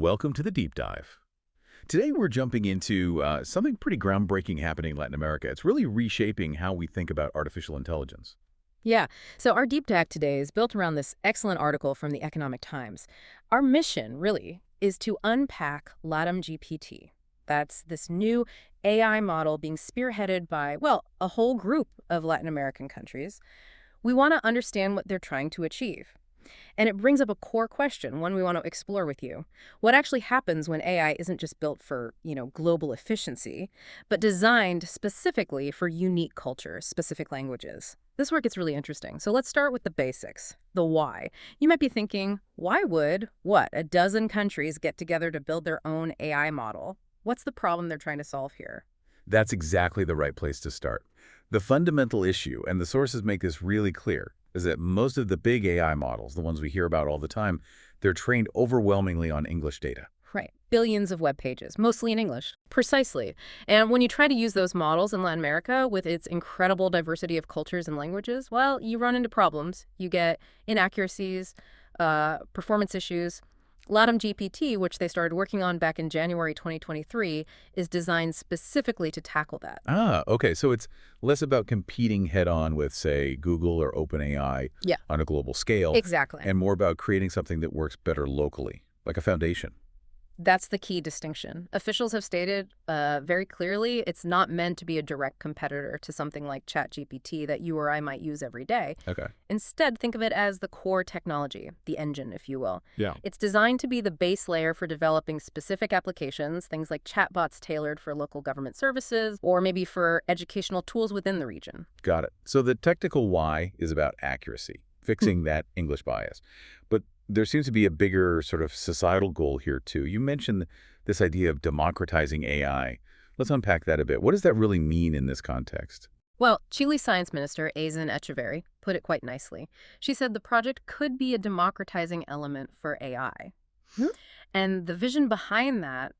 welcome to the Deep Dive. Today we're jumping into something pretty groundbreaking happening in Latin America. It's really reshaping how we think about artificial intelligence. Yeah, so our deep dive today is built around this excellent article from the Economic Times. Our mission, really, is to unpack Latam GPT. That's this new AI model being spearheaded by, well, a whole group of Latin American countries. We want to understand what they're trying to achieve. And it brings up a core question, one we want to explore with you. What actually happens when AI isn't just built for, global efficiency, but designed specifically for unique cultures, specific languages? This work gets really interesting. So let's start with the basics, the why. You might be thinking, why would, a dozen countries get together to build their own AI model? What's the problem they're trying to solve here? That's exactly the right place to start. The fundamental issue, and the sources make this really clear, is that most of the big AI models, the ones we hear about all the time, they're trained overwhelmingly on English data. Right. Billions of web pages, mostly in English. Precisely. And when you try to use those models in Latin America with its incredible diversity of cultures and languages, well, you run into problems. You get inaccuracies, performance issues. Latam GPT, which they started working on back in January 2023, is designed specifically to tackle that. Okay. So it's less about competing head-on with, say, Google or OpenAI on a global scale. Exactly. And more about creating something that works better locally, like a foundation. That's the key distinction. Officials have stated very clearly it's not meant to be a direct competitor to something like ChatGPT that you or I might use every day. Okay. Instead, think of it as the core technology, the engine, if you will. Yeah. It's designed to be the base layer for developing specific applications, things like chatbots tailored for local government services, or maybe for educational tools within the region. Got it. So the technical why is about accuracy, fixing that English bias. But there seems to be a bigger sort of societal goal here, too. You mentioned this idea of democratizing AI. Let's unpack that a bit. What does that really mean in this context? Well, Chile Science Minister Azen Echeverry put it quite nicely. She said the project could be a democratizing element for AI. And the vision behind that,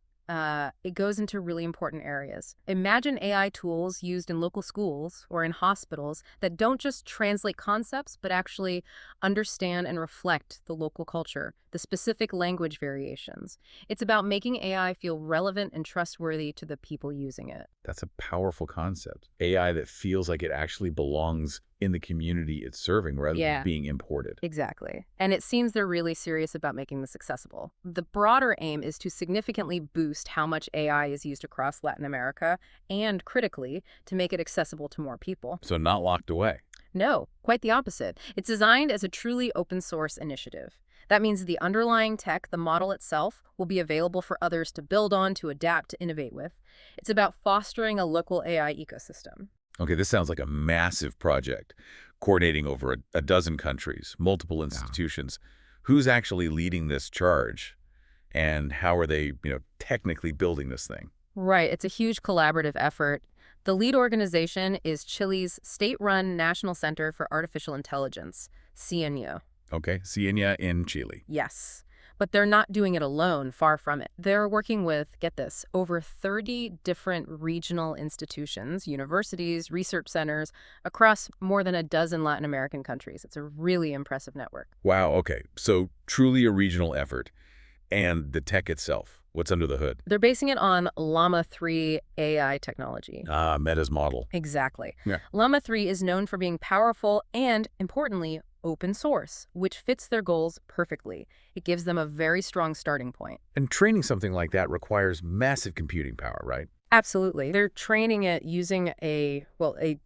it goes into really important areas. Imagine AI tools used in local schools or in hospitals that don't just translate concepts, but actually understand and reflect the local culture, the specific language variations. It's about making AI feel relevant and trustworthy to the people using it. That's a powerful concept. AI that feels like it actually belongs in the community it's serving rather than being imported. Exactly. And it seems they're really serious about making this accessible. The broader aim is to significantly boost how much AI is used across Latin America and, critically, to make it accessible to more people. So not locked away. No, quite the opposite. It's designed as a truly open source initiative. That means the underlying tech, the model itself, will be available for others to build on, to adapt, to innovate with. It's about fostering a local AI ecosystem. Okay, this sounds like a massive project, coordinating over a dozen countries, multiple institutions. Who's actually leading this charge, and how are they, technically building this thing? Right, it's a huge collaborative effort. The lead organization is Chile's state-run National Center for Artificial Intelligence, CENIA. Okay, CENIA in Chile. Yes. But they're not doing it alone, far from it. They're working with, get this, over 30 different regional institutions, universities, research centers, across more than a dozen Latin American countries. It's a really impressive network. Wow, okay. So truly a regional effort. And the tech itself, what's under the hood? They're basing it on LLaMA 3 AI technology. Meta's model. Exactly. Yeah. LLaMA 3 is known for being powerful and, importantly, open source, which fits their goals perfectly. It gives them a very strong starting point. And training something like that requires massive computing power, right? Absolutely. They're training it using a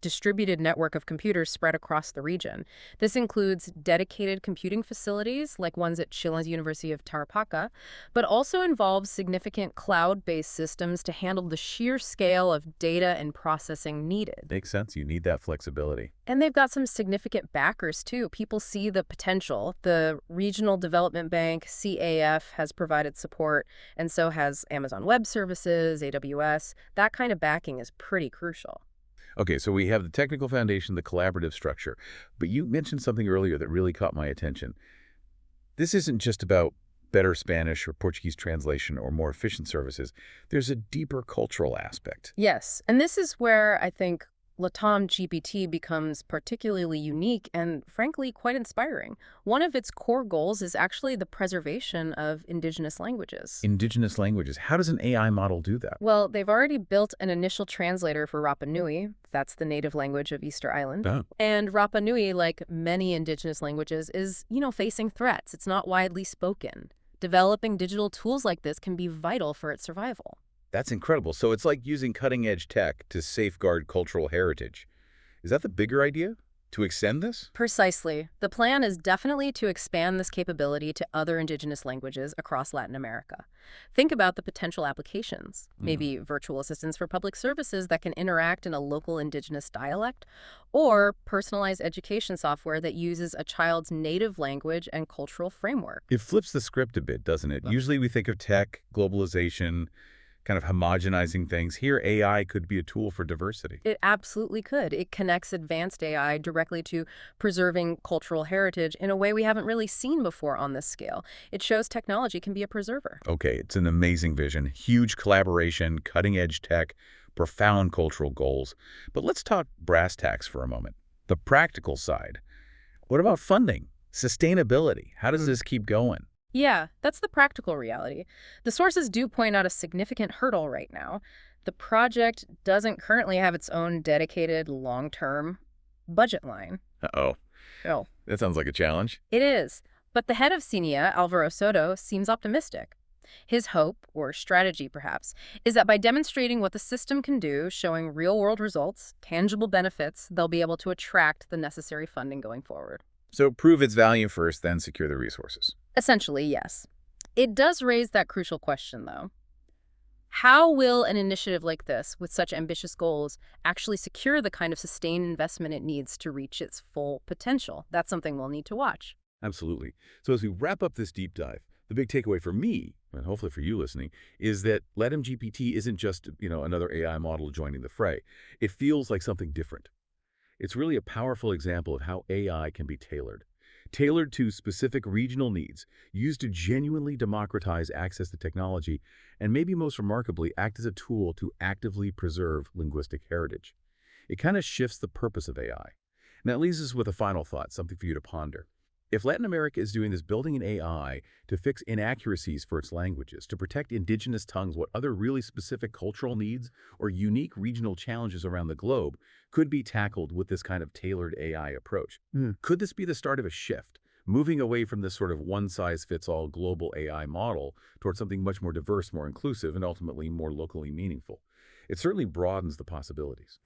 distributed network of computers spread across the region. This includes dedicated computing facilities, like ones at Chile's University of Tarapacá, but also involves significant cloud-based systems to handle the sheer scale of data and processing needed. Makes sense. You need that flexibility. And they've got some significant backers, too. People see the potential. The Regional Development Bank, CAF, has provided support, and so has Amazon Web Services, AWS. That kind of backing is pretty crucial. Okay, so we have the technical foundation, the collaborative structure. But you mentioned something earlier that really caught my attention. This isn't just about better Spanish or Portuguese translation or more efficient services. There's a deeper cultural aspect. Yes, and this is where I think Latam GPT becomes particularly unique and, frankly, quite inspiring. One of its core goals is actually the preservation of indigenous languages. Indigenous languages. How does an AI model do that? Well, they've already built an initial translator for Rapanui. That's the native language of Easter Island. Oh. And Rapanui, like many indigenous languages, is, facing threats. It's not widely spoken. Developing digital tools like this can be vital for its survival. That's incredible. So it's like using cutting-edge tech to safeguard cultural heritage. Is that the bigger idea? To extend this? Precisely. The plan is definitely to expand this capability to other indigenous languages across Latin America. Think about the potential applications. Maybe virtual assistants for public services that can interact in a local indigenous dialect, or personalized education software that uses a child's native language and cultural framework. It flips the script a bit, doesn't it? Usually we think of tech, globalization, kind of homogenizing things. Here, AI could be a tool for diversity. It absolutely could. It connects advanced AI directly to preserving cultural heritage in a way we haven't really seen before on this scale. It shows technology can be a preserver. Okay, it's an amazing vision. Huge collaboration, cutting-edge tech, profound cultural goals. But let's talk brass tacks for a moment. The practical side. What about funding? Sustainability? How does this keep going? Yeah, that's the practical reality. The sources do point out a significant hurdle right now. The project doesn't currently have its own dedicated long-term budget line. Uh-oh. Oh. That sounds like a challenge. It is. But the head of CENIA, Alvaro Soto, seems optimistic. His hope, or strategy perhaps, is that by demonstrating what the system can do, showing real-world results, tangible benefits, they'll be able to attract the necessary funding going forward. So prove its value first, then secure the resources. Essentially, yes. It does raise that crucial question, though. How will an initiative like this, with such ambitious goals, actually secure the kind of sustained investment it needs to reach its full potential? That's something we'll need to watch. Absolutely. So as we wrap up this deep dive, the big takeaway for me, and hopefully for you listening, is that Latam GPT isn't just, another AI model joining the fray. It feels like something different. It's really a powerful example of how AI can be tailored to specific regional needs, used to genuinely democratize access to technology, and maybe most remarkably, act as a tool to actively preserve linguistic heritage. It kind of shifts the purpose of AI. And that leaves us with a final thought, something for you to ponder. If Latin America is doing this, building an AI to fix inaccuracies for its languages, to protect indigenous tongues, what other really specific cultural needs or unique regional challenges around the globe could be tackled with this kind of tailored AI approach? Could this be the start of a shift, moving away from this sort of one-size-fits-all global AI model towards something much more diverse, more inclusive, and ultimately more locally meaningful? It certainly broadens the possibilities.